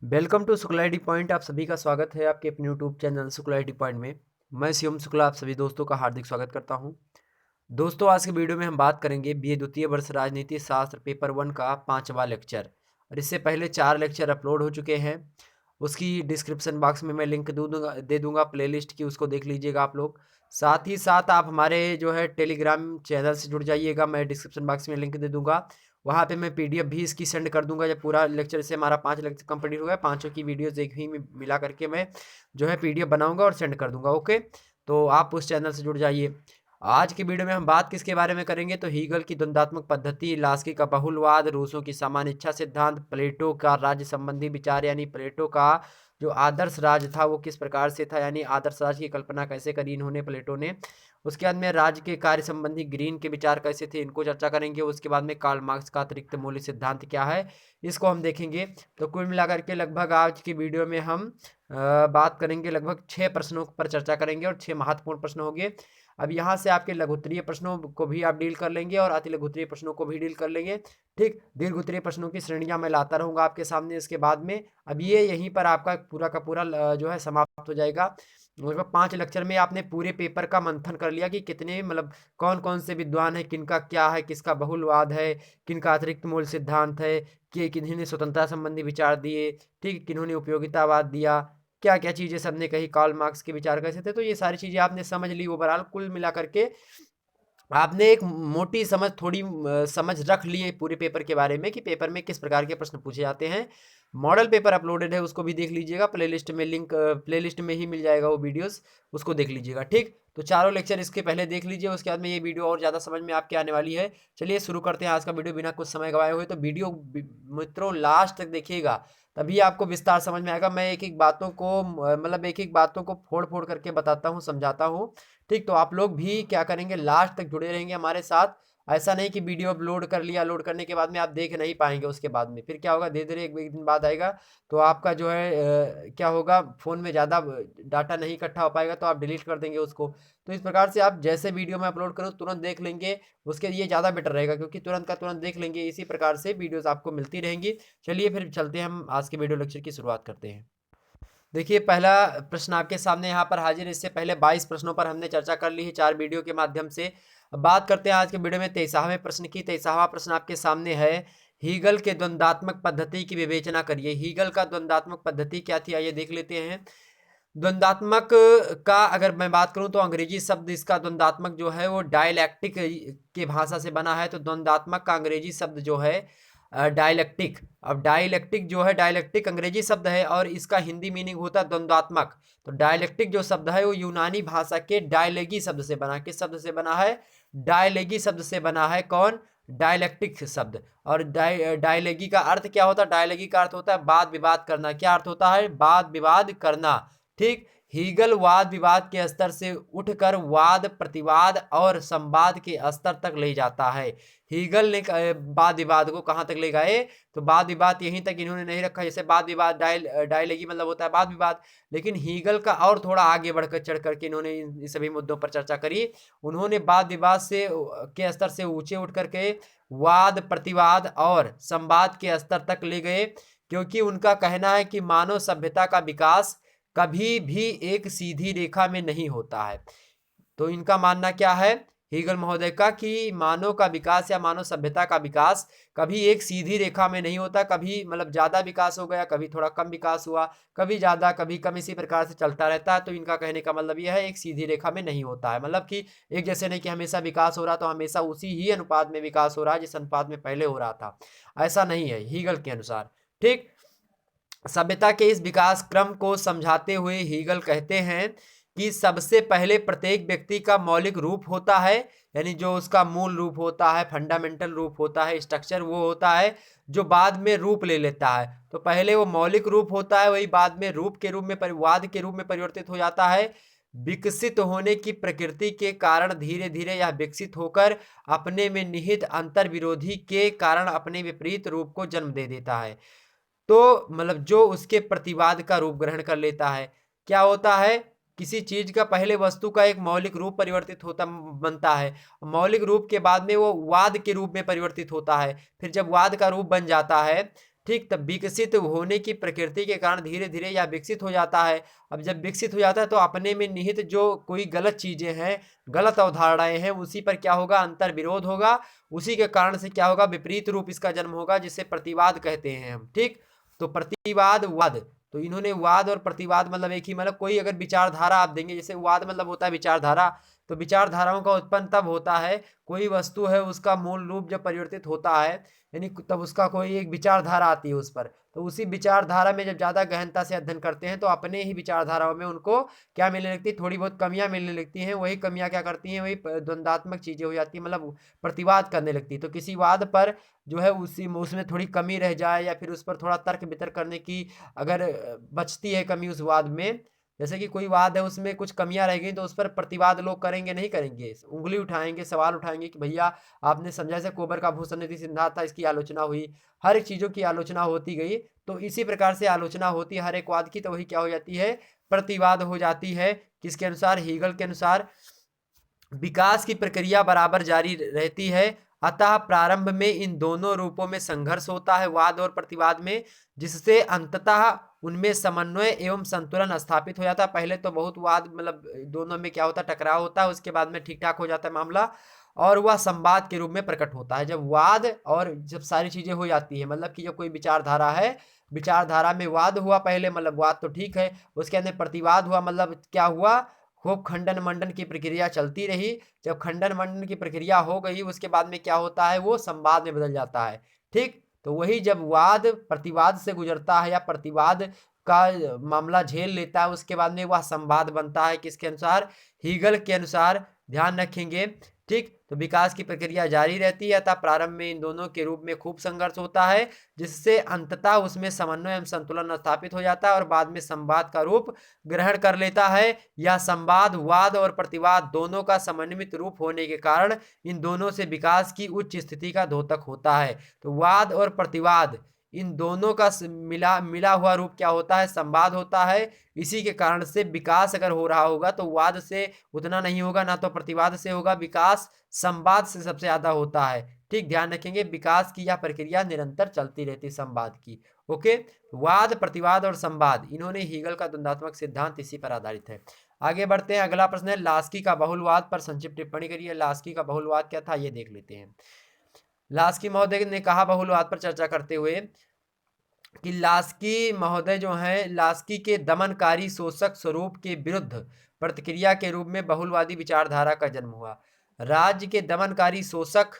Welcome to शुक्लाइटी point. आप सभी का स्वागत है आपके अपने यूट्यूब चैनल शुक्लाइटी पॉइंट में। मैं शिवम शुक्ला आप सभी दोस्तों का हार्दिक स्वागत करता हूं। दोस्तों, आज के वीडियो में हम बात करेंगे बीए द्वितीय वर्ष राजनीति शास्त्र पेपर 1 का 5वां लेक्चर। और इससे पहले 4 लेक्चर अपलोड हो चुके हैं। उसकी डिस्क्रिप्शन बॉक्स में मैं लिंक दे दूंगा प्लेलिस्ट की, उसको देख लीजिएगा आप लोग। साथ ही साथ आप हमारे जो है टेलीग्राम चैनल से जुड़ जाइएगा, मैं डिस्क्रिप्शन बॉक्स में लिंक दे दूंगा। वहाँ पे मैं पीडीएफ भी इसकी सेंड कर दूंगा। जब पूरा लेक्चर से हमारा 5 लेक्चर कंप्लीट हो गया, पाँचों की वीडियोस एक ही में मिला करके मैं जो है पीडीएफ बनाऊंगा और सेंड कर दूंगा। ओके, तो आप उस चैनल से जुड़ जाइए। आज की वीडियो में हम बात किसके बारे में करेंगे, तो हीगल की द्वंद्वात्मक पद्धति, लास्की का बहुलवाद, रूसों की सामान्य इच्छा सिद्धांत, प्लेटो का राज्य संबंधी विचार यानी प्लेटो का जो आदर्श राज था वो किस प्रकार से था, यानी आदर्श राज की कल्पना कैसे करी इन्होंने प्लेटो ने। उसके बाद में राज्य के कार्य संबंधी ग्रीन के विचार कैसे थे, इनको चर्चा करेंगे। उसके बाद में कार्ल मार्क्स का अतिरिक्त मूल्य सिद्धांत क्या है, इसको हम देखेंगे। तो कुल मिलाकर के लगभग आज की वीडियो में हम बात करेंगे, लगभग 6 प्रश्नों पर चर्चा करेंगे और 6 महत्वपूर्ण प्रश्न होंगे। अब यहाँ से आपके लघुत्तरीय प्रश्नों को भी आप डील कर लेंगे और अति लघुत्तरीय प्रश्नों को भी डील कर लेंगे। ठीक, दीर्घ प्रश्नों की श्रेणियां मैं लाता रहूंगा आपके सामने इसके बाद में। अब ये यहीं पर आपका पूरा का पूरा जो है समाप्त हो जाएगा। लगभग 5 लेक्चर में आपने पूरे पेपर का मंथन कर लिया कि कितने मतलब कौन कौन से विद्वान है, किनका क्या है, किसका बहुलवाद है, किनका अतिरिक्त मूल सिद्धांत है, कि किन्होंने स्वतंत्रता संबंधी विचार दिए, ठीक, किन्होंने उपयोगितावाद दिया, क्या क्या चीजें सबने कही, कार्ल मार्क्स के विचार कैसे थे। तो ये सारी चीजें आपने समझ ली। ओवरऑल कुल मिलाकर के आपने एक मोटी समझ, थोड़ी समझ रख ली है पूरे पेपर के बारे में कि पेपर में किस प्रकार के प्रश्न पूछे जाते हैं। मॉडल पेपर अपलोडेड है, उसको भी देख लीजिएगा। प्लेलिस्ट में लिंक प्लेलिस्ट में ही मिल जाएगा वो वीडियोस, उसको देख लीजिएगा। ठीक, तो चारों लेक्चर इसके पहले देख लीजिए, उसके बाद में ये वीडियो और ज़्यादा समझ में आपके आने वाली है। चलिए शुरू करते हैं आज का वीडियो बिना कुछ समय गवाए हुए। तो वीडियो मित्रों लास्ट तक देखिएगा, तभी आपको विस्तार समझ में आएगा। मैं एक एक बातों को मतलब एक एक बातों को फोड़ फोड़ करके बताता हूँ, समझाता हूँ। ठीक, तो आप लोग भी क्या करेंगे, लास्ट तक जुड़े रहेंगे हमारे साथ। ऐसा नहीं कि वीडियो अपलोड कर लिया, लोड करने के बाद में आप देख नहीं पाएंगे। उसके बाद में फिर क्या होगा, धीरे धीरे एक दिन बाद आएगा तो आपका जो है क्या होगा, फ़ोन में ज़्यादा डाटा नहीं इकट्ठा हो पाएगा तो आप डिलीट कर देंगे उसको। तो इस प्रकार से आप जैसे वीडियो में अपलोड करो तुरंत देख लेंगे, उसके लिए ज़्यादा बेटर रहेगा, क्योंकि तुरंत का तुरंत देख लेंगे। इसी प्रकार से वीडियोज़ आपको मिलती रहेंगी। चलिए फिर चलते हैं, हम आज के वीडियो लेक्चर की शुरुआत करते हैं। देखिए, पहला प्रश्न आपके सामने यहाँ पर हाजिर है। इससे पहले 22 प्रश्नों पर हमने चर्चा कर ली है 4 वीडियो के माध्यम से। अब बात करते हैं आज के वीडियो में 23वें प्रश्न की। 23वां प्रश्न आपके सामने है, हीगल के द्वंद्वात्मक पद्धति की विवेचना करिए। हीगल का द्वंद्वात्मक पद्धति क्या थी, आइए देख लेते हैं। द्वंद्वात्मक का अगर मैं बात करूं तो अंग्रेजी शब्द इसका द्वंद्वात्मक जो है वो डायलैक्टिक के भाषा से बना है। तो द्वंद्वात्मक का अंग्रेजी शब्द जो है डायलैक्टिक। अब डायलैक्टिक जो है, डायलैक्टिक अंग्रेजी शब्द है और इसका हिंदी मीनिंग होता है द्वंद्वात्मक। तो डायलैक्टिक जो शब्द है वो यूनानी भाषा के डायलेगी शब्द से बना। किस शब्द से बना है, डायलेगी शब्द से बना है। कौन, डायलैक्टिक शब्द। और डायलेगी का अर्थ क्या होता है, डायलेगी का अर्थ होता है वाद विवाद करना। क्या अर्थ होता है, वाद विवाद करना। ठीक, हीगल वाद विवाद के स्तर से उठकर वाद प्रतिवाद और संवाद के स्तर तक ले जाता है। हीगल ने वाद विवाद को कहां तक ले गए, तो वाद विवाद यहीं तक इन्होंने नहीं रखा। जैसे वाद विवाद डायलेगी मतलब होता है वाद विवाद, लेकिन हीगल का और थोड़ा आगे बढ़कर चढ़ करके इन्होंने इन सभी मुद्दों पर चर्चा करी। उन्होंने वाद विवाद से के स्तर से ऊंचे उठ करके वाद प्रतिवाद और संवाद के स्तर तक ले गए, क्योंकि उनका कहना है कि मानव सभ्यता का विकास कभी भी एक सीधी रेखा में नहीं होता है। तो इनका मानना क्या है, हीगल महोदय का, कि मानव का विकास या मानव सभ्यता का विकास कभी एक सीधी रेखा में नहीं होता। कभी मतलब ज्यादा विकास हो गया, कभी थोड़ा कम विकास हुआ, कभी ज्यादा कभी कम, इसी प्रकार से चलता रहता है। तो इनका कहने का मतलब यह है एक सीधी रेखा में नहीं होता है, मतलब कि एक जैसे नहीं कि हमेशा विकास हो रहा तो हमेशा उसी ही अनुपात में विकास हो रहा है जिस अनुपात में पहले हो रहा था, ऐसा नहीं है हीगल के अनुसार। ठीक, सभ्यता के इस विकास क्रम को समझाते हुए हीगल कहते हैं कि सबसे पहले प्रत्येक व्यक्ति का मौलिक रूप होता है, यानी जो उसका मूल रूप होता है, फंडामेंटल रूप होता है, स्ट्रक्चर वो होता है जो बाद में रूप ले लेता है। तो पहले वो मौलिक रूप होता है, वही बाद में रूप के रूप में, परिवाद के रूप में परिवर्तित हो जाता है। विकसित होने की प्रकृति के कारण धीरे धीरे यह विकसित होकर अपने में निहित अंतर विरोधी के कारण अपने विपरीत रूप को जन्म दे देता है। तो मतलब जो उसके प्रतिवाद का रूप ग्रहण कर लेता है। क्या होता है, किसी चीज का पहले वस्तु का एक मौलिक रूप परिवर्तित होता बनता है, मौलिक रूप के बाद में वो वाद के रूप में परिवर्तित होता है। फिर जब वाद का रूप बन जाता है ठीक, तब विकसित होने की प्रकृति के कारण धीरे धीरे यह विकसित हो जाता है। अब जब विकसित हो जाता है तो अपने में निहित जो कोई गलत चीजें हैं, गलत अवधारणाएं हैं, उसी पर क्या होगा, अंतर विरोध होगा। उसी के कारण से क्या होगा, विपरीत रूप इसका जन्म होगा, जिसे प्रतिवाद कहते हैं हम। ठीक, तो प्रतिवाद, वाद, तो इन्होंने वाद और प्रतिवाद मतलब एक ही, मतलब कोई अगर विचारधारा आप देंगे, जैसे वाद मतलब होता है विचारधारा, तो विचारधाराओं का उत्पन्न तब होता है, कोई वस्तु है उसका मूल रूप जब परिवर्तित होता है, यानी तब उसका कोई एक विचारधारा आती है उस पर, तो उसी विचारधारा में जब ज़्यादा गहनता से अध्ययन करते हैं तो अपने ही विचारधाराओं में उनको क्या मिलने लगती है, थोड़ी बहुत कमियां मिलने लगती हैं। वही कमियां क्या करती हैं, वही द्वंदात्मक चीज़ें हो जाती हैं, मतलब प्रतिवाद करने लगती है। तो किसी वाद पर जो है उसी उसमें थोड़ी कमी रह जाए, या फिर उस पर थोड़ा तर्क वितर्क करने की अगर बचती है कमी उस वाद में, जैसे कि कोई वाद है उसमें कुछ कमियां रह गई, तो उस पर प्रतिवाद लोग करेंगे नहीं करेंगे, उंगली उठाएंगे, सवाल उठाएंगे कि भैया आपने समझा, से कोबर का भूषण नीति सिद्धांत था, इसकी आलोचना हुई, हर एक चीज़ों की आलोचना होती गई। तो इसी प्रकार से आलोचना होती है हर एक वाद की, तो वही क्या हो जाती है, प्रतिवाद हो जाती है। किसके अनुसार, हीगल के अनुसार विकास की प्रक्रिया बराबर जारी रहती है, अतः प्रारंभ में इन दोनों रूपों में संघर्ष होता है, वाद और प्रतिवाद में, जिससे अंततः उनमें समन्वय एवं संतुलन स्थापित हो जाता है। पहले तो बहुत वाद, मतलब दोनों में क्या होता है, टकराव होता है, उसके बाद में ठीक ठाक हो जाता है मामला, और वह संवाद के रूप में प्रकट होता है। जब वाद और जब सारी चीजें हो जाती है, मतलब कि जब कोई विचारधारा है, विचारधारा में वाद हुआ पहले, मतलब वाद तो ठीक है, उसके अंदर प्रतिवाद हुआ, मतलब क्या हुआ, खूब खंडन मंडन की प्रक्रिया चलती रही। जब खंडन मंडन की प्रक्रिया हो गई, उसके बाद में क्या होता है, वो संवाद में बदल जाता है। ठीक, तो वही जब वाद प्रतिवाद से गुजरता है, या प्रतिवाद का मामला झेल लेता है, उसके बाद में वह संवाद बनता है। किसके अनुसार, हीगल के अनुसार, ध्यान रखेंगे। ठीक, तो विकास की प्रक्रिया जारी रहती है, अतः प्रारंभ में इन दोनों के रूप में खूब संघर्ष होता है, जिससे अंततः उसमें समन्वय एवं संतुलन स्थापित हो जाता है, और बाद में संवाद का रूप ग्रहण कर लेता है। यह संवाद, वाद और प्रतिवाद दोनों का समन्वित रूप होने के कारण इन दोनों से विकास की उच्च स्थिति का द्योतक होता है। तो वाद और प्रतिवाद, इन दोनों का मिला मिला हुआ रूप क्या होता है, संवाद होता है। इसी के कारण से विकास अगर हो रहा होगा तो वाद से उतना नहीं होगा, ना तो प्रतिवाद से होगा, विकास संवाद से सबसे ज्यादा होता है। ठीक, ध्यान रखेंगे, विकास की यह प्रक्रिया निरंतर चलती रहती है संवाद की। ओके, वाद, प्रतिवाद और संवाद, इन्होंने हीगल का द्वंदात्मक सिद्धांत इसी पर आधारित है। आगे बढ़ते हैं, अगला प्रश्न है, लास्की का बहुलवाद पर संक्षिप्त टिप्पणी करिए। लास्की का बहुलवाद क्या था, ये देख लेते हैं। लास्की महोदय ने कहा बहुलवाद पर चर्चा करते हुए कि लास्की महोदय जो हैं, लास्की के दमनकारी शोषक स्वरूप के विरुद्ध प्रतिक्रिया के रूप में बहुलवादी विचारधारा का जन्म हुआ। राज्य के दमनकारी शोषक,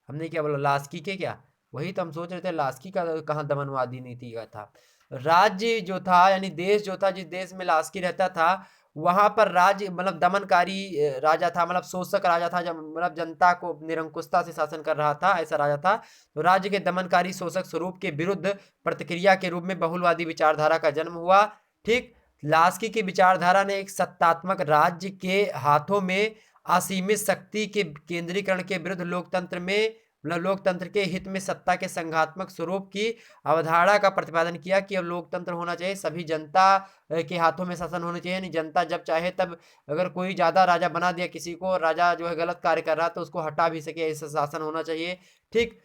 हमने क्या बोला, लास्की के, क्या वही तो हम सोच रहे थे, लास्की का कहाँ दमनवादी नीति का था। राज्य जो था, यानी देश जो था, जिस देश में लास्की रहता था, वहां पर राज्य मतलब दमनकारी राजा था, मतलब शोषक राजा था, जब मतलब जनता को निरंकुशता से शासन कर रहा था, ऐसा राजा था। तो राज्य के दमनकारी शोषक स्वरूप के विरुद्ध प्रतिक्रिया के रूप में बहुलवादी विचारधारा का जन्म हुआ। ठीक, लास्की की विचारधारा ने एक सत्तात्मक राज्य के हाथों में असीमित शक्ति के केंद्रीकरण के विरुद्ध लोकतंत्र में, मतलब लोकतंत्र के हित में सत्ता के संघात्मक स्वरूप की अवधारणा का प्रतिपादन किया कि अब लोकतंत्र होना चाहिए, सभी जनता के हाथों में शासन होना चाहिए, नहीं जनता जब चाहे तब, अगर कोई ज्यादा राजा बना दिया किसी को, राजा जो है गलत कार्य कर रहा है तो उसको हटा भी सके, ऐसा शासन होना चाहिए। ठीक,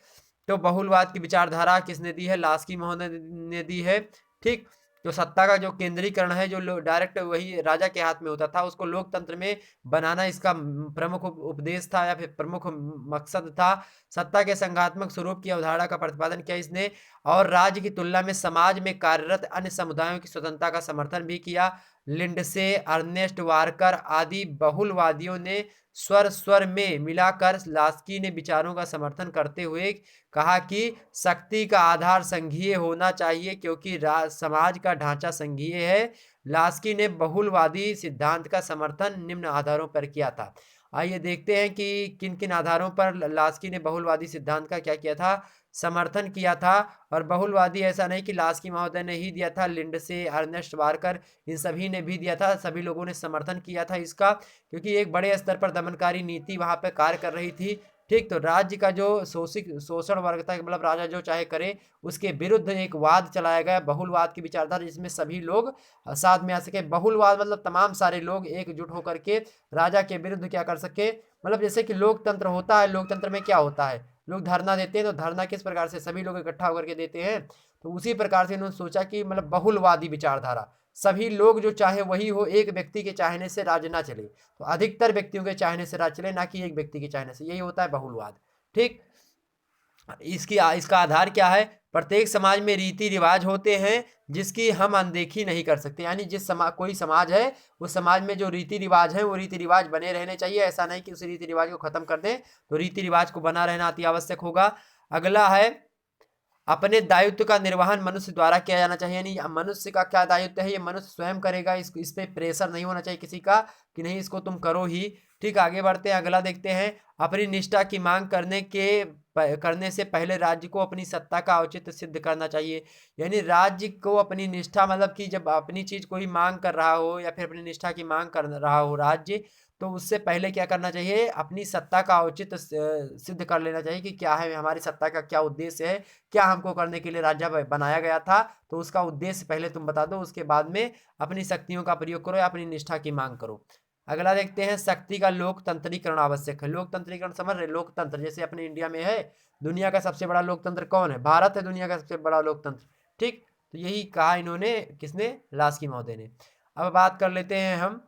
तो बहुलवाद की विचारधारा किसने दी है, लास्की महोदय ने दी है। ठीक, तो सत्ता का जो केंद्रीकरण है, जो डायरेक्ट वही राजा के हाथ में होता था, उसको लोकतंत्र में बनाना इसका प्रमुख उपदेश था, या फिर प्रमुख मकसद था। सत्ता के संघात्मक स्वरूप की अवधारणा का प्रतिपादन किया इसने, और राज्य की तुलना में समाज में कार्यरत अन्य समुदायों की स्वतंत्रता का समर्थन भी किया। लिंडसे, अर्नेस्ट वारकर आदि बहुलवादियों ने स्वर स्वर में मिलाकर लास्की ने विचारों का समर्थन करते हुए कहा कि शक्ति का आधार संघीय होना चाहिए, क्योंकि समाज का ढांचा संघीय है। लास्की ने बहुलवादी सिद्धांत का समर्थन निम्न आधारों पर किया था। आइए देखते हैं कि किन किन आधारों पर लास्की ने बहुलवादी सिद्धांत का क्या किया था, समर्थन किया था। और बहुलवादी ऐसा नहीं कि लास्की महोदय ने ही दिया था, लिंडसे, अर्नेस्ट वारकर, इन सभी ने भी दिया था, सभी लोगों ने समर्थन किया था इसका, क्योंकि एक बड़े स्तर पर दमनकारी नीति वहां पर कार्य कर रही थी। ठीक, तो राज्य का जो शोषण वर्ग था, मतलब राजा जो चाहे करे, उसके विरुद्ध एक वाद चलाया गया, बहुलवाद की विचारधारा, जिसमें सभी लोग साथ में आ सके। बहुलवाद मतलब तमाम सारे लोग एकजुट होकर के राजा के विरुद्ध क्या कर सके, मतलब जैसे कि लोकतंत्र होता है, लोकतंत्र में क्या होता है, लोग धरना देते हैं तो धरना किस प्रकार से सभी लोग इकट्ठा होकर के देते हैं, तो उसी प्रकार से इन्होंने सोचा कि मतलब बहुलवादी विचारधारा, सभी लोग जो चाहे वही हो, एक व्यक्ति के चाहने से राज्य ना चले, तो अधिकतर व्यक्तियों के चाहने से राज्य चले, ना कि एक व्यक्ति के चाहने से, यही होता है बहुलवाद। ठीक, इसका आधार क्या है, प्रत्येक समाज में रीति रिवाज होते हैं जिसकी हम अनदेखी नहीं कर सकते, यानी जिस कोई समाज है उस समाज में जो रीति रिवाज है वो रीति रिवाज बने रहने चाहिए, ऐसा नहीं कि उस रीति रिवाज को खत्म कर दें, तो रीति रिवाज को बना रहना अति आवश्यक होगा। अगला है अपने दायित्व का निर्वहन मनुष्य द्वारा किया जाना चाहिए, यानी मनुष्य का क्या दायित्व है ये मनुष्य स्वयं करेगा, इस पे प्रेशर नहीं होना चाहिए किसी का कि नहीं इसको तुम करो ही। ठीक, आगे बढ़ते हैं, अगला देखते हैं, अपनी निष्ठा की मांग करने से पहले राज्य को अपनी सत्ता का औचित्य सिद्ध करना चाहिए, यानी राज्य को अपनी निष्ठा, मतलब कि जब अपनी चीज कोई मांग कर रहा हो या फिर अपनी निष्ठा की मांग कर रहा हो राज्य, तो उससे पहले क्या करना चाहिए, अपनी सत्ता का औचित्य सिद्ध कर लेना चाहिए कि क्या है हमारी सत्ता का क्या उद्देश्य है, क्या हमको करने के लिए राज्य बनाया गया था, तो उसका उद्देश्य पहले तुम बता दो, उसके बाद में अपनी शक्तियों का प्रयोग करो या अपनी निष्ठा की मांग करो। अगला देखते हैं, शक्ति का लोकतंत्रीकरण आवश्यक है। लोकतंत्रीकरण समझ रहे, लोकतंत्र जैसे अपने इंडिया में है, दुनिया का सबसे बड़ा लोकतंत्र कौन है, भारत है दुनिया का सबसे बड़ा लोकतंत्र। ठीक, तो यही कहा इन्होंने, किसने, लास्की महोदय ने। अब बात कर लेते हैं हम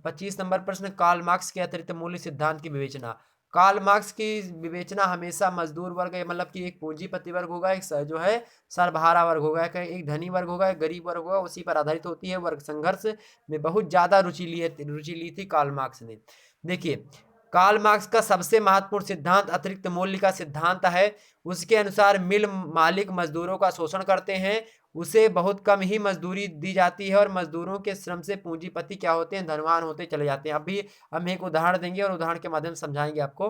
25 नंबर प्रश्न, कार्ल मार्क्स के अतिरिक्त मूल्य सिद्धांत की विवेचना। कार्ल मार्क्स की विवेचना हमेशा मजदूर वर्ग, मतलब कि एक पूंजीपति वर्ग होगा, एक जो है सर्वहारा वर्ग होगा, एक धनी वर्ग होगा, एक गरीब वर्ग होगा, उसी पर आधारित होती है। वर्ग संघर्ष में बहुत ज्यादा रुचि ली थी कार्ल मार्क्स ने। देखिए, कार्ल मार्क्स का सबसे महत्वपूर्ण सिद्धांत अतिरिक्त मूल्य का सिद्धांत है। उसके अनुसार मिल मालिक मजदूरों का शोषण करते हैं, उसे बहुत कम ही मजदूरी दी जाती है और मजदूरों के श्रम से पूंजीपति क्या होते हैं, धनवान होते चले जाते हैं। अभी हम एक उदाहरण देंगे और उदाहरण के माध्यम से समझाएंगे आपको।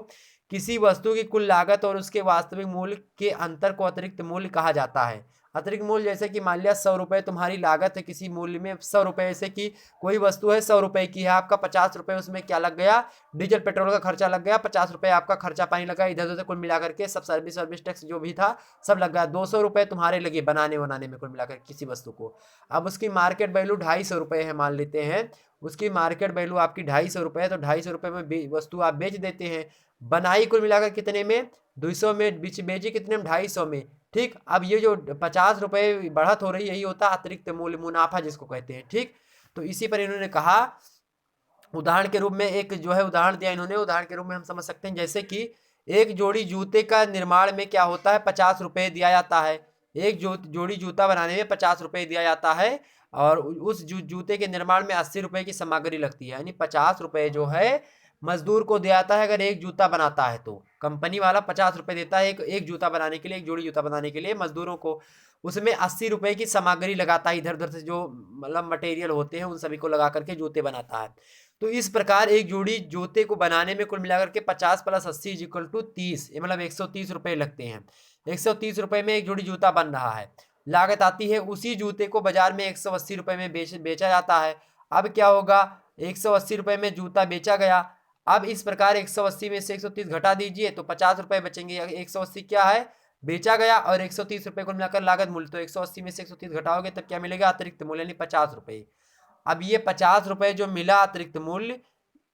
किसी वस्तु की कुल लागत और उसके वास्तविक मूल्य के अंतर को अतिरिक्त मूल्य कहा जाता है। अतिरिक्त मूल्य जैसे कि मान लिया 100 रुपए तुम्हारी लागत है किसी मूल्य में, 100 रुपए, जैसे कि कोई वस्तु है 100 रुपए की है, आपका 50 रुपए उसमें क्या लग गया, डीजल पेट्रोल का खर्चा लग गया, 50 रुपए आपका खर्चा पानी लगा, इधर उधर कुल मिलाकर के सब सर्विस टैक्स जो भी था सब लग गया, 200 रुपए तुम्हारे लगे बनाने में कुल मिलाकर किसी वस्तु को। अब उसकी मार्केट वैल्यू 250 रुपए है मान लेते हैं, उसकी मार्केट वैल्यू आपकी 250 रुपए है, तो 250 रुपए में वस्तु आप बेच देते हैं। बनाई कुल मिलाकर कितने में, 200 में, बेची कितने में, 250 में। ठीक, अब ये जो 50 रुपए बढ़त हो रही है, यही होता है अतिरिक्त मूल्य, मुनाफा जिसको कहते हैं। ठीक, तो इसी पर इन्होंने कहा, उदाहरण के रूप में एक जो है उदाहरण दिया इन्होंने, उदाहरण के रूप में हम समझ सकते हैं जैसे कि एक जोड़ी जूते का निर्माण में क्या होता है, 50 रुपए दिया जाता है। एक जोड़ी जूता बनाने में 50 रुपए दिया जाता है और उस जूते के निर्माण में 80 रुपए की सामग्री लगती है, यानी 50 रुपए जो है मजदूर को दिया जाता है अगर एक जूता बनाता है, तो कंपनी वाला 50 रुपए देता है एक जूता बनाने के लिए, एक जोड़ी जूता बनाने के लिए मजदूरों को, उसमें 80 रुपए की सामग्री लगाता है, इधर उधर से जो मतलब मटेरियल होते हैं उन सभी को लगा करके जूते बनाता है। तो इस प्रकार एक जोड़ी जूते को बनाने में कुल मिलाकर के 50 + 80 = 30, मतलब 130 रुपए लगते हैं। 130 रुपए में एक जोड़ी जूता बन रहा है, लागत आती है। उसी जूते को बाजार में 180 रुपए में बेचा जाता है। अब क्या होगा, 180 रुपए में जूता बेचा गया। अब इस प्रकार 180 में से 130 घटा दीजिए तो 50 रुपए बचेंगे। 180 क्या है, बेचा गया, और 130 रुपए को मिलाकर लागत मूल्य, तो 180 में से 130 घटाओगे तब क्या मिलेगा, अतिरिक्त मूल्य, यानी 50 रुपए। अब ये 50 रुपए जो मिला अतिरिक्त मूल्य,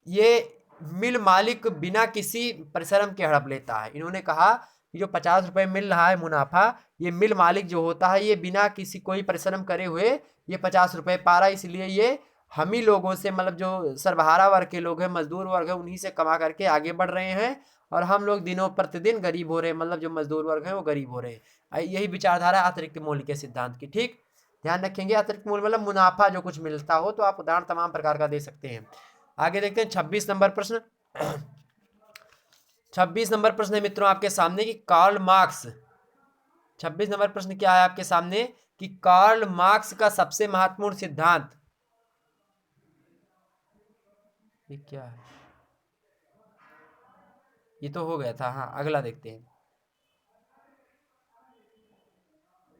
ये मिल मालिक बिना किसी परिश्रम के हड़प लेता है। इन्होंने कहा कि जो 50 रुपए मिल रहा है मुनाफा, ये मिल मालिक जो होता है ये बिना किसी कोई परिश्रम करे हुए ये 50 रुपए पा रहा है, इसलिए ये हम ही लोगों से, मतलब जो सर्वहारा वर्ग के लोग हैं, मजदूर वर्ग है, उन्हीं से कमा करके आगे बढ़ रहे हैं और हम लोग दिनों प्रतिदिन गरीब हो रहे हैं, मतलब जो मजदूर वर्ग है वो गरीब हो रहे हैं। यही विचारधारा अतिरिक्त मूल्य के सिद्धांत की। ठीक, ध्यान रखेंगे, अतिरिक्त मूल्य मतलब मुनाफा जो कुछ मिलता हो, तो आप उदाहरण तमाम प्रकार का दे सकते हैं। आगे देखते हैं 26 नंबर प्रश्न। 26 नंबर प्रश्न है मित्रों आपके सामने कि कार्ल मार्क्स, 26 नंबर प्रश्न क्या है आपके सामने कि कार्ल मार्क्स का सबसे महत्वपूर्ण सिद्धांत, ये क्या है, ये तो हो गया था। हाँ, अगला देखते हैं,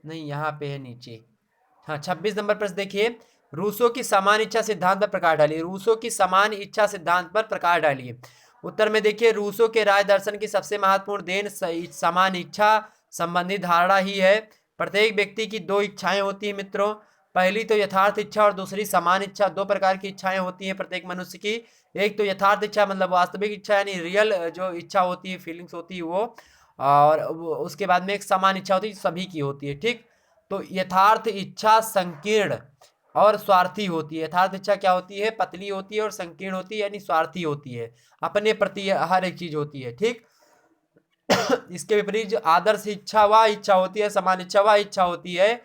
नहीं यहाँ पे है नीचे। हाँ, 26 नंबर प्रश्न देखिए, रूसो की समान इच्छा सिद्धांत पर प्रकाश डालिए। रूसो की समान इच्छा सिद्धांत पर प्रकाश डालिए। उत्तर में देखिए, रूसो के राज दर्शन की सबसे महत्वपूर्ण देन समान इच्छा संबंधी धारणा ही है। प्रत्येक व्यक्ति की दो इच्छाएं होती है मित्रों, पहली तो यथार्थ इच्छा और दूसरी समान इच्छा। दो प्रकार की इच्छाएं होती है प्रत्येक मनुष्य की, एक तो यथार्थ इच्छा मतलब वास्तविक इच्छा, यानी रियल जो इच्छा होती है, फीलिंग्स होती है वो, और उसके बाद में एक समान इच्छा होती है जो सभी की होती है। ठीक, तो यथार्थ इच्छा संकीर्ण और स्वार्थी होती है। यथार्थ इच्छा क्या होती है? पतली होती है, और संकीर्ण होती है यानी स्वार्थी होती है, अपने प्रति हर एक चीज होती है। ठीक, इसके विपरीत जो आदर्श इच्छा वह इच्छा होती है, समान इच्छा वह इच्छा होती है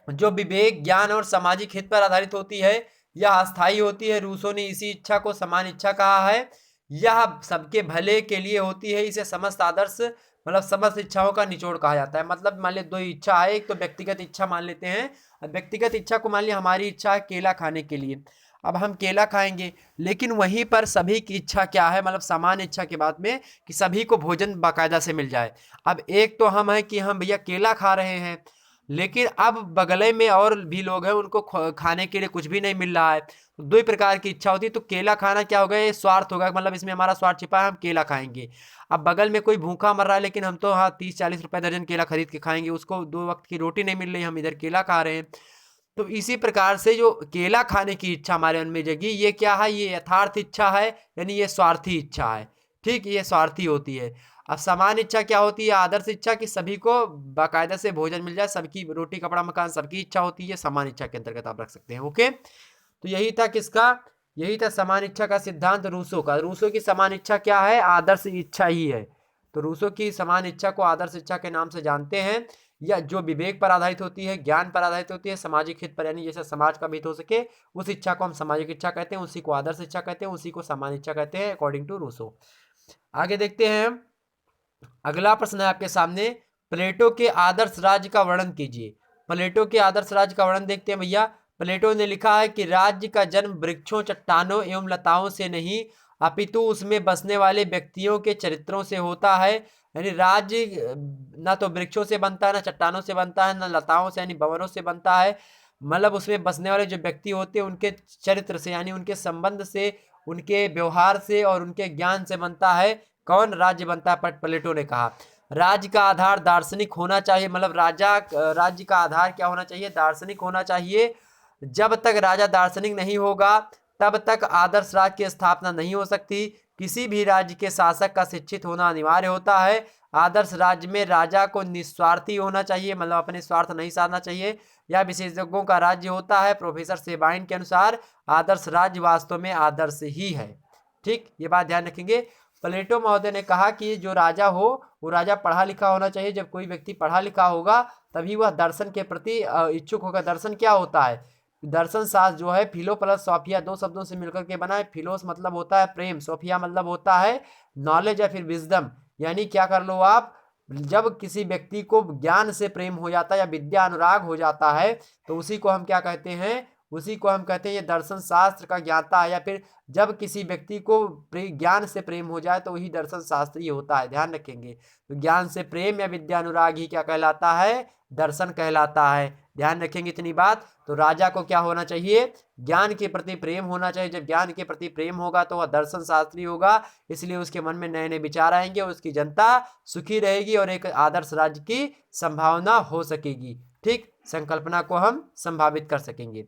जो विवेक, ज्ञान और सामाजिक हित पर आधारित होती है। यह अस्थायी होती है। रूसो ने इसी इच्छा को समान इच्छा कहा है। यह सबके भले के लिए होती है। इसे समस्त आदर्श मतलब समस्त इच्छाओं का निचोड़ कहा जाता है। मतलब मान लिया दो इच्छा है, एक तो व्यक्तिगत इच्छा मान लेते हैं। अब व्यक्तिगत इच्छा को मान लिया हमारी इच्छा है केला खाने के लिए, अब हम केला खाएंगे, लेकिन वहीं पर सभी की इच्छा क्या है, मतलब समान इच्छा के बाद में कि सभी को भोजन बाकायदा से मिल जाए। अब एक तो हम है कि हम भैया केला खा रहे हैं, लेकिन अब बगले में और भी लोग हैं उनको खाने के लिए कुछ भी नहीं मिल रहा है। तो दो ही प्रकार की इच्छा होती है। तो केला खाना क्या होगा? ये स्वार्थ होगा, मतलब इसमें हमारा स्वार्थ छिपा है, हम केला खाएंगे। अब बगल में कोई भूखा मर रहा है, लेकिन हम तो हाँ 30-40 रुपए दर्जन केला खरीद के खाएंगे, उसको 2 वक्त की रोटी नहीं मिल रही, हम इधर केला खा रहे हैं। तो इसी प्रकार से जो केला खाने की इच्छा हमारे मन में जगी, ये क्या है? ये यथार्थ इच्छा है, यानी ये स्वार्थी इच्छा है। ठीक, ये स्वार्थी होती है। अब समान इच्छा क्या होती है? आदर्श इच्छा कि सभी को बाकायदा से भोजन मिल जाए, सबकी रोटी कपड़ा मकान सबकी इच्छा होती है, समान इच्छा के अंतर्गत आप रख सकते हैं। ओके, तो यही था किसका? यही था समान इच्छा का सिद्धांत रूसो का। रूसो की समान इच्छा क्या है? आदर्श इच्छा ही है। तो रूसो की समान इच्छा को आदर्श इच्छा के नाम से जानते हैं, या जो विवेक पर आधारित होती है, ज्ञान पर आधारित होती है, सामाजिक हित पर, यानी जैसे समाज का हित हो सके, उस इच्छा को हम सामाजिक इच्छा कहते हैं, उसी को आदर्श इच्छा कहते हैं, उसी को समान इच्छा कहते हैं, अकॉर्डिंग टू रूसो। आगे देखते हैं। अगला प्रश्न है आपके सामने, प्लेटो के आदर्श राज्य का वर्णन कीजिए। प्लेटो के आदर्श राज्य का वर्णन देखते हैं भैया। प्लेटो ने लिखा है कि राज्य का जन्म वृक्षों, चट्टानों एवं लताओं से नहीं, अपितु उसमें बसने वाले व्यक्तियों के चरित्रों से होता है। यानी राज्य ना तो वृक्षों से बनता है, ना चट्टानों से बनता है, ना लताओं से यानी भंवरों से बनता है। मतलब उसमें बसने वाले जो व्यक्ति होते हैं उनके चरित्र से, यानी उनके संबंध से, उनके व्यवहार से और उनके ज्ञान से बनता है। कौन? राज्य बनता है। प्लेटो ने कहा राज्य का आधार दार्शनिक होना चाहिए। मतलब राज्य का आधार क्या होना चाहिए? दार्शनिक होना चाहिए। जब तक राजा दार्शनिक नहीं होगा तब तक आदर्श राज्य की स्थापना नहीं हो सकती। किसी भी राज्य के शासक का शिक्षित होना अनिवार्य होता है। आदर्श राज्य में राजा को निस्वार्थी होना चाहिए, मतलब अपने स्वार्थ नहीं साधना चाहिए। यह विशेषज्ञों का राज्य होता है। प्रोफेसर सेबाइन के अनुसार आदर्श राज्य वास्तव में आदर्श ही है। ठीक, ये बात ध्यान रखेंगे। प्लेटो महोदय ने कहा कि जो राजा हो वो राजा पढ़ा लिखा होना चाहिए। जब कोई व्यक्ति पढ़ा लिखा होगा तभी वह दर्शन के प्रति इच्छुक होगा। दर्शन क्या होता है? दर्शन शास्त्र जो है फिलो प्लस सोफिया, दो शब्दों से मिलकर के बना है। फिलोस मतलब होता है प्रेम, सोफिया मतलब होता है नॉलेज या फिर विजडम। यानी क्या कर लो आप, जब किसी व्यक्ति को ज्ञान से प्रेम हो जाता है या विद्या अनुराग हो जाता है तो उसी को हम क्या कहते हैं? उसी को हम कहते हैं ये दर्शन शास्त्र का ज्ञाता है। या फिर जब किसी व्यक्ति को ज्ञान से प्रेम हो जाए तो वही दर्शन शास्त्री होता है। ध्यान रखेंगे। तो ज्ञान से प्रेम या विद्या अनुराग ही क्या कहलाता है? दर्शन कहलाता है। ध्यान रखेंगे इतनी बात। तो राजा को क्या होना चाहिए? ज्ञान के प्रति प्रेम होना चाहिए। जब ज्ञान के प्रति प्रेम होगा तो वह दर्शन शास्त्री होगा, इसलिए उसके मन में नए नए विचार आएंगे, उसकी जनता सुखी रहेगी और एक आदर्श राज्य की संभावना हो सकेगी। ठीक, संकल्पना को हम संभावित कर सकेंगे।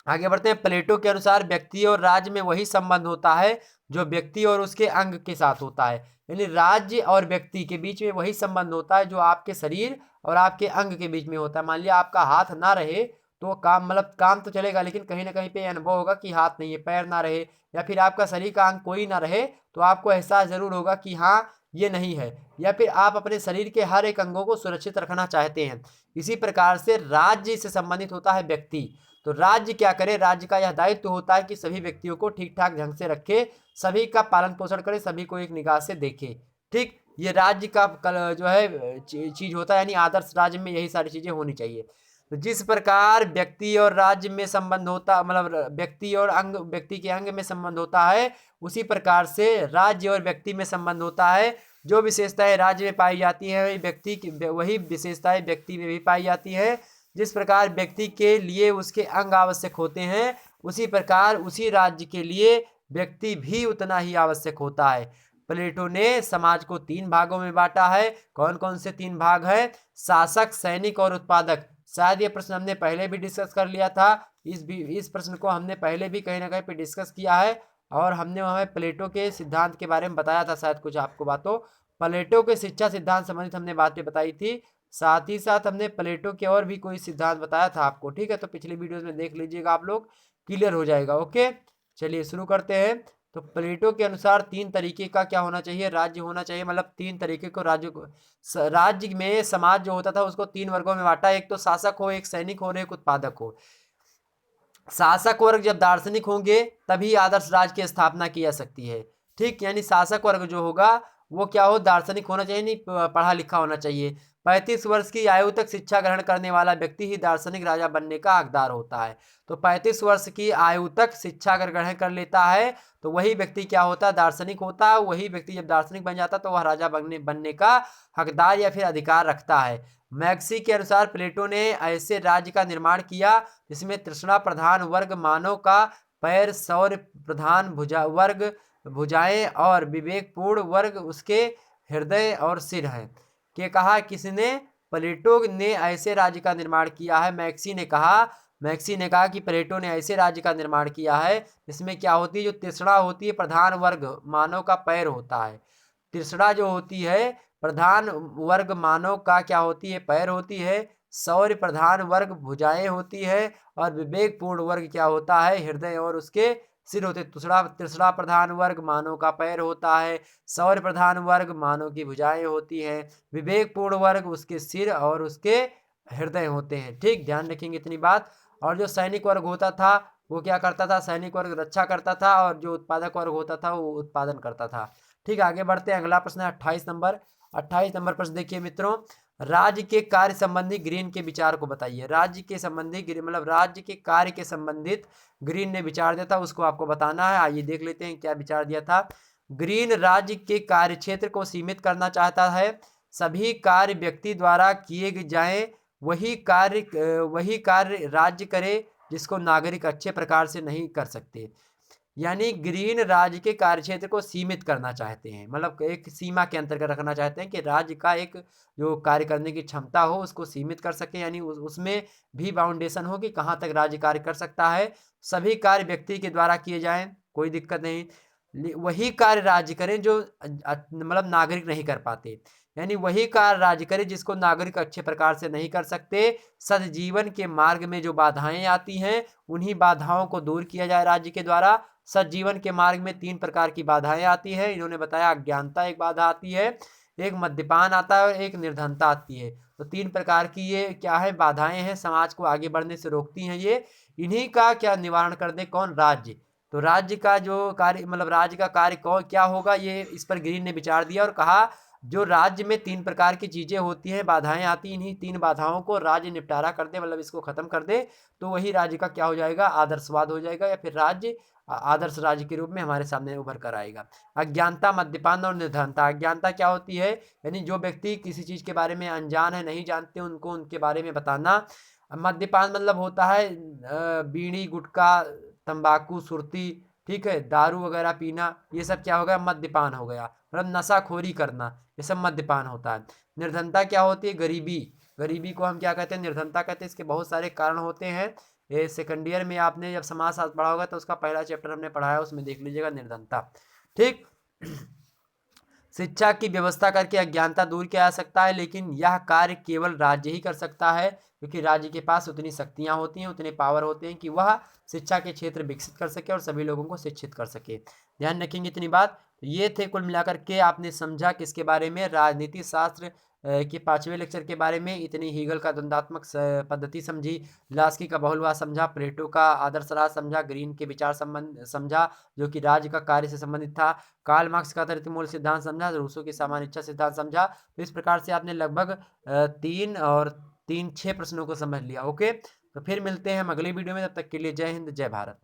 आगे बढ़ते हैं। प्लेटो के अनुसार व्यक्ति और राज्य में वही संबंध होता है जो व्यक्ति और उसके अंग के साथ होता है। यानी राज्य और व्यक्ति के बीच में वही संबंध होता है जो आपके शरीर और आपके अंग के बीच में होता है। मान लिया आपका हाथ ना रहे तो काम, मतलब काम तो चलेगा, लेकिन कहीं ना कहीं पे अनुभव होगा कि हाथ नहीं है, पैर ना रहे, या फिर आपका शरीर का अंग कोई ना रहे तो आपको एहसास जरूर होगा कि हाँ ये नहीं है। या फिर आप अपने शरीर के हर एक अंगों को सुरक्षित रखना चाहते हैं। इसी प्रकार से राज्य से संबंधित होता है व्यक्ति। तो राज्य क्या करे? राज्य का यह दायित्व होता है कि सभी व्यक्तियों को ठीक ठाक ढंग से रखे, सभी का पालन पोषण करे, सभी को एक निगाह से देखे। ठीक, ये राज्य का जो है चीज होता है। यानी आदर्श राज्य में यही सारी चीजें होनी चाहिए। तो जिस प्रकार व्यक्ति और राज्य में संबंध होता, मतलब व्यक्ति और अंग, व्यक्ति के अंग में संबंध होता है, उसी प्रकार से राज्य और व्यक्ति में संबंध होता है। जो विशेषताएं राज्य में पाई जाती है वही विशेषताएं व्यक्ति में भी पाई जाती है। जिस प्रकार व्यक्ति के लिए उसके अंग आवश्यक होते हैं, उसी प्रकार उसी राज्य के लिए व्यक्ति भी उतना ही आवश्यक होता है। प्लेटो ने समाज को 3 भागों में बांटा है। कौन कौन से 3 भाग है? शासक, सैनिक और उत्पादक। शायद ये प्रश्न हमने पहले भी डिस्कस कर लिया था। इस प्रश्न को हमने पहले भी कहीं ना कहीं पे डिस्कस किया है, और हमने वहाँ प्लेटो के सिद्धांत के बारे में बताया था शायद कुछ आपको बातों। प्लेटो के शिक्षा सिद्धांत संबंधित हमने बातें बताई थी। साथ ही साथ हमने प्लेटो के और भी कोई सिद्धांत बताया था आपको, ठीक है। तो पिछली वीडियोस में देख लीजिएगा आप लोग, क्लियर हो जाएगा। ओके, चलिए शुरू करते हैं। तो प्लेटो के अनुसार 3 तरीके का क्या होना चाहिए, राज्य होना चाहिए। मतलब 3 तरीके को राज्य को, राज्य में समाज जो होता था उसको 3 वर्गों में बांटा। एक तो शासक हो, एक सैनिक हो और एक उत्पादक हो। शासक वर्ग जब दार्शनिक होंगे तभी आदर्श राज्य की स्थापना की जा सकती है, ठीक। यानी शासक वर्ग जो होगा वो क्या हो, दार्शनिक होना चाहिए, नहीं पढ़ा लिखा होना चाहिए। 35 वर्ष की आयु तक शिक्षा ग्रहण करने वाला व्यक्ति ही दार्शनिक राजा बनने का हकदार होता है। तो 35 वर्ष की आयु तक शिक्षा अगर ग्रहण कर लेता है तो वही व्यक्ति क्या होता है, दार्शनिक होता है। वही व्यक्ति जब दार्शनिक बन जाता है तो वह राजा बनने का हकदार या फिर अधिकार रखता है। मैक्सी के अनुसार प्लेटो ने ऐसे राज्य का निर्माण किया जिसमें तृष्णा प्रधान वर्ग मानव का पैर, शौर्य प्रधान वर्ग भुजाएं और विवेकपूर्ण वर्ग उसके हृदय और सिर है। के कहा किसने, प्लेटो ने ऐसे राज्य का निर्माण किया है। मैक्सी ने कहा कि प्लेटो ने ऐसे राज्य का निर्माण किया है जिसमें क्या होती है, जो तृष्णा होती है प्रधान वर्ग मानव का पैर होता है। तृष्णा जो होती है प्रधान वर्ग मानव का क्या होती है, पैर होती है। शौर्य प्रधान वर्ग भुजाएं होती है और विवेकपूर्ण वर्ग क्या होता है, हृदय और उसके सिर होते। तृष्णा प्रधान वर्ग मानव का पैर होता है। शौर्य प्रधान वर्ग मानव की भुजाएं होती हैं। विवेकपूर्ण वर्ग उसके सिर और उसके हृदय होते हैं, ठीक। ध्यान रखेंगे इतनी बात। और जो सैनिक वर्ग होता था वो क्या करता था, सैनिक वर्ग रक्षा करता था, और जो उत्पादक वर्ग होता था वो उत्पादन करता था, ठीक। आगे बढ़ते हैं, अगला प्रश्न है 28 नंबर। 28 नंबर प्रश्न देखिए मित्रों, राज्य के कार्य संबंधी ग्रीन के विचार को बताइए। राज्य के संबंधी मतलब राज्य के कार्य के संबंधित ग्रीन ने विचार दिया था, उसको आपको बताना है। आइए देख लेते हैं क्या विचार दिया था। ग्रीन राज्य के कार्य क्षेत्र को सीमित करना चाहता है। सभी कार्य व्यक्ति द्वारा किए जाएं, वही कार्य राज्य करे जिसको नागरिक अच्छे प्रकार से नहीं कर सकते। यानी ग्रीन राज्य के कार्यक्षेत्र को सीमित करना चाहते हैं, मतलब एक सीमा के अंतर्गत रखना चाहते हैं कि राज्य का एक जो कार्य करने की क्षमता हो उसको सीमित कर सके। यानी उसमें भी बाउंडेशन हो कि कहाँ तक राज्य कार्य कर सकता है। सभी कार्य व्यक्ति के द्वारा किए जाएं, कोई दिक्कत नहीं। वही कार्य राज्य करें जो मतलब नागरिक नहीं कर पाते। यानी वही कार्य राज्य करे जिसको नागरिक अच्छे प्रकार से नहीं कर सकते। सदजीवन के मार्ग में जो बाधाएं आती हैं उन्हीं बाधाओं को दूर किया जाए राज्य के द्वारा। सदजीवन के मार्ग में 3 प्रकार की बाधाएं आती है, इन्होंने बताया। अज्ञानता एक बाधा आती है, एक मद्यपान आता है और एक निर्धनता आती है। तो 3 प्रकार की ये क्या है, बाधाएं हैं, समाज को आगे बढ़ने से रोकती हैं ये। इन्हीं का क्या निवारण कर दे, कौन, राज्य। तो राज्य का जो कार्य मतलब राज्य का कार्य कौन क्या होगा, ये इस पर ग्रीन ने विचार दिया और कहा जो राज्य में 3 प्रकार की चीजें होती हैं, बाधाएं आती, इन्हीं 3 बाधाओं को राज्य निपटारा कर दे, मतलब इसको खत्म कर दे, तो वही राज्य का क्या हो जाएगा, आदर्शवाद हो जाएगा, या फिर राज्य आदर्श राज्य के रूप में हमारे सामने उभर कर आएगा। अज्ञानता, मद्यपान और निर्धनता। अज्ञानता क्या होती है, यानी जो व्यक्ति किसी चीज के बारे में अनजान है, नहीं जानते, उनको उनके बारे में बताना। मद्यपान मतलब होता है बीड़ी, गुटखा, तंबाकू, सुरती, ठीक है, दारू वगैरह पीना, ये सब क्या हो गया, मद्यपान हो गया। मतलब नशाखोरी करना, ये सब मद्यपान होता है। निर्धनता क्या होती है, गरीबी। गरीबी को हम क्या कहते हैं, निर्धनता कहते हैं। इसके बहुत सारे कारण होते हैं। ये सेकंड ईयर में आपने जब समाजशास्त्र पढ़ा होगा तो उसका पहला चैप्टर हमने पढ़ाया, उसमें देख लीजिएगा निर्धनता, ठीक। शिक्षा की व्यवस्था करके अज्ञानता दूर किया जा सकता है, लेकिन यह कार्य केवल राज्य ही कर सकता है, क्योंकि राज्य के पास उतनी शक्तियां होती हैं, उतने पावर होते हैं कि वह शिक्षा के क्षेत्र विकसित कर सके और सभी लोगों को शिक्षित कर सके। ध्यान रखेंगे इतनी बात। तो ये थे कुल मिलाकर के, आपने समझा किसके बारे में, राजनीति शास्त्र के 5वें लेक्चर के बारे में। इतनी हीगल का द्वंद्वात्मक पद्धति समझी, लास्की का बहुलवाद समझा, प्लेटो का आदर्श राज समझा, ग्रीन के विचार संबंध समझा जो कि राज्य का कार्य से संबंधित था, कार्ल मार्क्स का तृतीयमूल सिद्धांत समझा, रूसो की सामान्य इच्छा सिद्धांत समझा। तो इस प्रकार से आपने लगभग 3 6 प्रश्नों को समझ लिया। ओके, तो फिर मिलते हैं हम अगली वीडियो में, तब तक के लिए जय हिंद, जय भारत।